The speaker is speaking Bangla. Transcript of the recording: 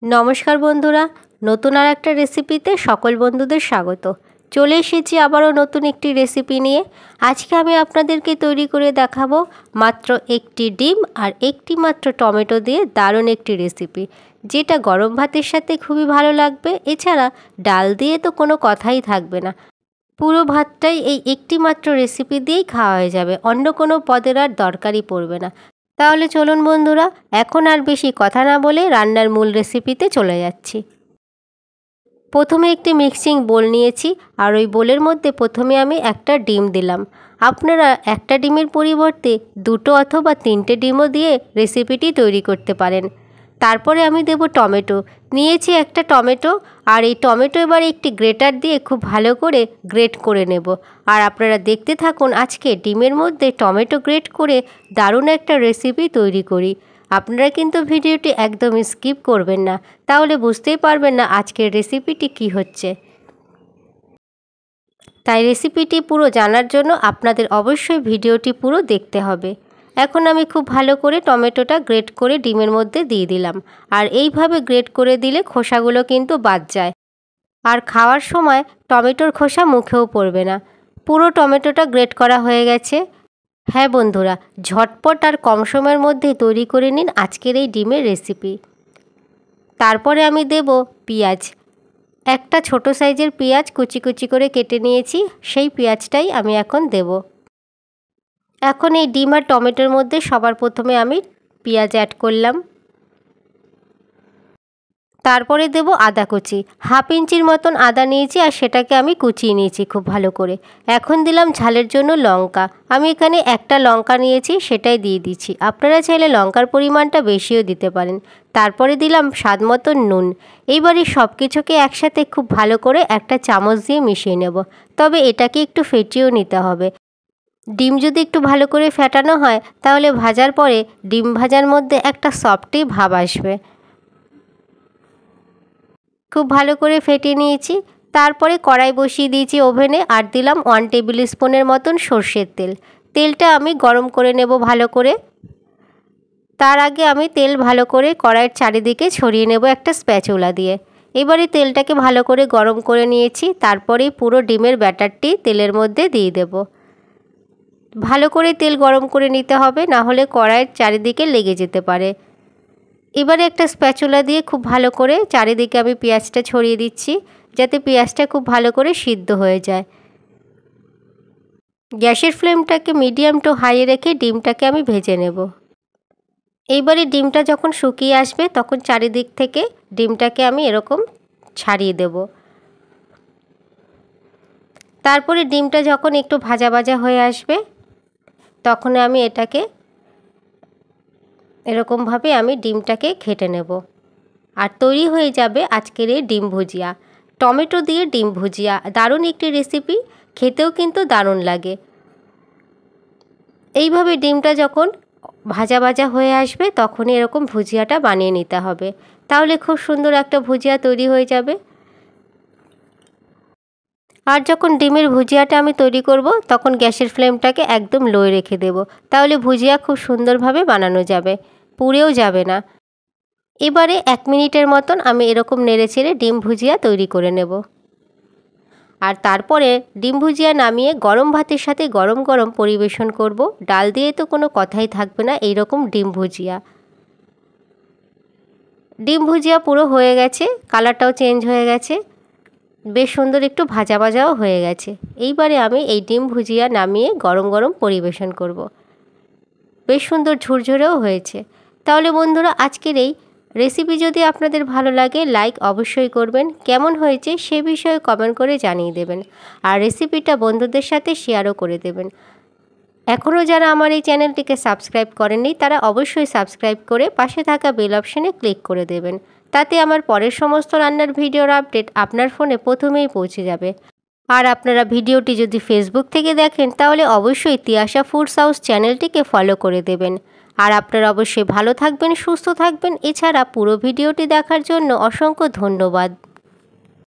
নমস্কার বন্ধুরা, নতুন আর একটা রেসিপিতে সকল বন্ধুদের স্বাগত। চলে এসেছি আবারও নতুন একটি রেসিপি নিয়ে। আজকে আমি আপনাদেরকে তৈরি করে দেখাবো মাত্র একটি ডিম আর একটি মাত্র টমেটো দিয়ে দারুণ একটি রেসিপি, যেটা গরম ভাতের সাথে খুবই ভালো লাগবে। এছাড়া ডাল দিয়ে তো কোনো কথাই থাকবে না, পুরো ভাতটাই এই একটি মাত্র রেসিপি দিয়েই খাওয়া হয়ে যাবে, অন্য কোনো পদের আর দরকারই পড়বে না। তাহলে চলুন বন্ধুরা, এখন আর বেশি কথা না বলে রান্নার মূল রেসিপিতে চলে যাচ্ছি। প্রথমে একটি মিক্সিং বোল নিয়েছি, আর ওই বোলের মধ্যে প্রথমে আমি একটা ডিম দিলাম। আপনারা একটা ডিমের পরিবর্তে দুটো অথবা তিনটে ডিমও দিয়ে রেসিপিটি তৈরি করতে পারেন। তারপরে আমি দেব টমেটো, নিয়েছি একটা টমেটো, আর এই টমেটো এবার একটি গ্রেটার দিয়ে খুব ভালো করে গ্রেট করে নেব। আর আপনারা দেখতে থাকুন, আজকে ডিমের মধ্যে টমেটো গ্রেট করে দারুণ একটা রেসিপি তৈরি করি। আপনারা কিন্তু ভিডিওটি একদমই স্কিপ করবেন না, তাহলে বুঝতেই পারবেন না আজকের রেসিপিটি কি হচ্ছে। তাই রেসিপিটি পুরো জানার জন্য আপনাদের অবশ্যই ভিডিওটি পুরো দেখতে হবে। এখন আমি খুব ভালো করে টমেটোটা গ্রেট করে ডিমের মধ্যে দিয়ে দিলাম। আর এইভাবে গ্রেট করে দিলে খোসাগুলো কিন্তু বাদ যায়, আর খাওয়ার সময় টমেটোর খোসা মুখেও পড়বে না। পুরো টমেটোটা গ্রেট করা হয়ে গেছে। হ্যাঁ বন্ধুরা, ঝটপট আর কম সময়ের মধ্যে তৈরি করে নিন আজকের এই ডিমের রেসিপি। তারপরে আমি দেব পেঁয়াজ। একটা ছোট সাইজের পেঁয়াজ কুচি কুচি করে কেটে নিয়েছি, সেই পেঁয়াজটাই আমি এখন দেব। এখন এই ডিম আর টমেটোর মধ্যে সবার প্রথমে আমি পেঁয়াজ অ্যাড করলাম। তারপরে দেব আদা কুচি, হাফ ইঞ্চির মতন আদা নিয়েছি, আর সেটাকে আমি কুচিয়ে নিয়েছি খুব ভালো করে। এখন দিলাম ঝালের জন্য লঙ্কা, আমি এখানে একটা লঙ্কা নিয়েছি, সেটাই দিয়ে দিচ্ছি। আপনারা চাইলে লঙ্কার পরিমাণটা বেশিও দিতে পারেন। তারপরে দিলাম স্বাদ মতন নুন। এইবারে সব কিছুকে একসাথে খুব ভালো করে একটা চামচ দিয়ে মিশিয়ে নেব, তবে এটাকে একটু ফেটিয়েও নিতে হবে। ডিম যদি একটু ভালো করে ফেটানো হয়, তাহলে ভাজার পরে ডিম ভাজার মধ্যে একটা সফটি ভাব আসবে। খুব ভালো করে ফেটিয়ে নিয়েছি। তারপরে কড়াই বসিয়ে দিয়েছি ওভেনে, আর দিলাম 1 টেবিল স্পুনের মতন সর্ষের তেল। তেলটা আমি গরম করে নেব ভালো করে। তার আগে আমি তেল ভালো করে কড়াইয়ের চারিদিকে ছড়িয়ে নেব একটা স্প্যাচুলা দিয়ে। এবারে তেলটাকে ভালো করে গরম করে নিয়েছি, তারপরেই পুরো ডিমের ব্যাটারটি তেলের মধ্যে দিয়ে দেব। ভালো করে তেল গরম করে নিতে হবে, না হলে কড়াইয়ের চারিদিকে লেগে যেতে পারে। এবারে একটা স্প্যাচুলা দিয়ে খুব ভালো করে চারিদিকে আমি পেঁয়াজটা ছড়িয়ে দিচ্ছি, যাতে পেঁয়াজটা খুব ভালো করে সিদ্ধ হয়ে যায়। গ্যাসের ফ্লেমটাকে মিডিয়াম টু হাইয়ে রেখে ডিমটাকে আমি ভেজে নেব। এইবারে ডিমটা যখন শুকিয়ে আসবে, তখন চারিদিক থেকে ডিমটাকে আমি এরকম ছাড়িয়ে দেব। তারপরে ডিমটা যখন একটু ভাজা ভাজা হয়ে আসবে, তখন আমি এটাকে এরকমভাবে আমি ডিমটাকে ঘেঁটে নেব, আর তৈরি হয়ে যাবে আজকের এই ডিম ভুজিয়া। টমেটো দিয়ে ডিম ভুজিয়া দারুণ একটি রেসিপি, খেতেও কিন্তু দারুণ লাগে। এইভাবে ডিমটা যখন ভাজা ভাজা হয়ে আসবে, তখনই এরকম ভুজিয়াটা বানিয়ে নিতে হবে, তাহলে খুব সুন্দর একটা ভুজিয়া তৈরি হয়ে যাবে। আর যখন ডিমের ভুজিয়াটা আমি তৈরি করব, তখন গ্যাসের ফ্লেমটাকে একদম লোয়ে রেখে দেব, তাহলে ভুজিয়া খুব সুন্দরভাবে বানানো যাবে, পুড়েও যাবে না। এবারে 1 মিনিটের মতন আমি এরকম নেড়েচেড়ে ডিম ভুজিয়া তৈরি করে নেব। আর তারপরে ডিম ভুজিয়া নামিয়ে গরম ভাতের সাথে গরম গরম পরিবেশন করব। ডাল দিয়ে তো কোনো কথাই থাকবে না এইরকম ডিম ভুজিয়া। ডিম ভুজিয়া পুরো হয়ে গেছে, কালারটাও চেঞ্জ হয়ে গেছে, বেশ সুন্দর একটু ভাজা ভাজাও হয়ে গেছে। এইবারে আমি এই ডিম ভুজিয়া নামিয়ে গরম গরম পরিবেশন করব। বেশ সুন্দর ঝুরঝুরেও হয়েছে। তাহলে বন্ধুরা, আজকের এই রেসিপি যদি আপনাদের ভালো লাগে, লাইক অবশ্যই করবেন। কেমন হয়েছে সে বিষয়ে কমেন্ট করে জানিয়ে দেবেন, আর রেসিপিটা বন্ধুদের সাথে শেয়ারও করে দেবেন। এখনও যারা আমার এই চ্যানেলটিকে সাবস্ক্রাইব করেননি, তারা অবশ্যই সাবস্ক্রাইব করে পাশে থাকা বেল অপশানে ক্লিক করে দেবেন, তাতে আমার পরের সমস্ত রান্নার ভিডিওর আপডেট আপনার ফোনে প্রথমেই পৌঁছে যাবে। আর আপনারা ভিডিওটি যদি ফেসবুক থেকে দেখেন, তাহলে অবশ্যই তিয়াশা ফুডস হাউস চ্যানেলটিকে ফলো করে দেবেন। আর আপনারা অবশ্যই ভালো থাকবেন, সুস্থ থাকবেন। এছাড়া পুরো ভিডিওটি দেখার জন্য অসংখ্য ধন্যবাদ।